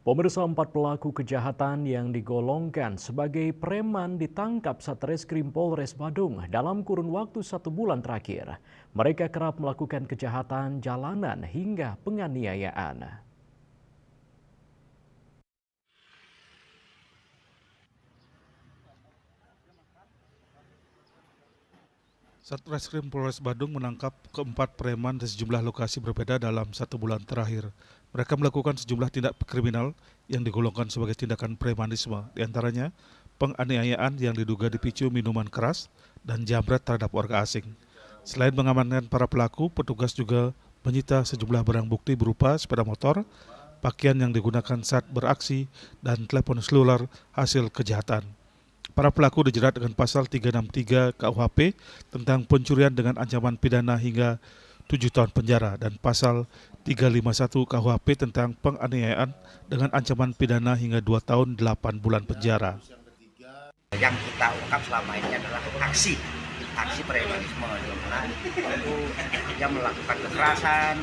Pemirsa, 4 pelaku kejahatan yang digolongkan sebagai preman ditangkap Satreskrim Polres Badung dalam kurun waktu 1 bulan terakhir. Mereka kerap melakukan kejahatan jalanan hingga penganiayaan. Satreskrim Polres Badung menangkap keempat preman di sejumlah lokasi berbeda dalam 1 bulan terakhir. Mereka melakukan sejumlah tindak kriminal yang digolongkan sebagai tindakan premanisme, diantaranya penganiayaan yang diduga dipicu minuman keras dan jambret terhadap warga asing. Selain mengamankan para pelaku, petugas juga menyita sejumlah barang bukti berupa sepeda motor, pakaian yang digunakan saat beraksi, dan telepon seluler hasil kejahatan. Para pelaku dijerat dengan pasal 363 KUHP tentang pencurian dengan ancaman pidana hingga 7 tahun penjara dan pasal 351 KUHP tentang penganiayaan dengan ancaman pidana hingga 2 tahun 8 bulan penjara. Yang kita ungkap selama ini adalah aksi premanisme, di mana itu dia melakukan kekerasan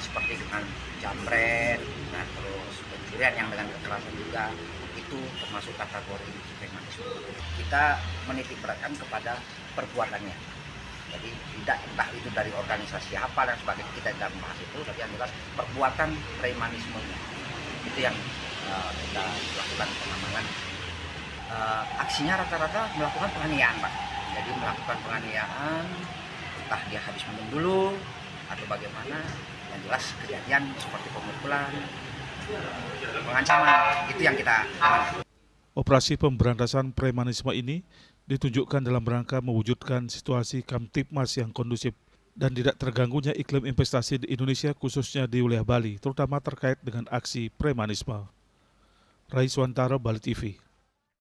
seperti dengan jambret, nah terus pencurian yang dengan kekerasan juga, itu termasuk kategori premanisme. Kita menitik beratkan kepada perbuatannya. Jadi tidak entah itu dari organisasi apa dan sebagainya, kita tidak membahas itu, tapi yang jelas perbuatan premanisme itu yang kita lakukan pengamanan. Aksinya rata-rata melakukan penganiayaan, Pak. Jadi melakukan penganiayaan, entah dia habis minum dulu atau bagaimana, yang jelas kejadian seperti pemukulan, pengancaman, itu yang kita amankan. Operasi pemberantasan premanisme ini ditunjukkan dalam rangka mewujudkan situasi Kamtibmas yang kondusif dan tidak terganggunya iklim investasi di Indonesia, khususnya di wilayah Bali, terutama terkait dengan aksi premanisme. Rai Swantara, Bali TV.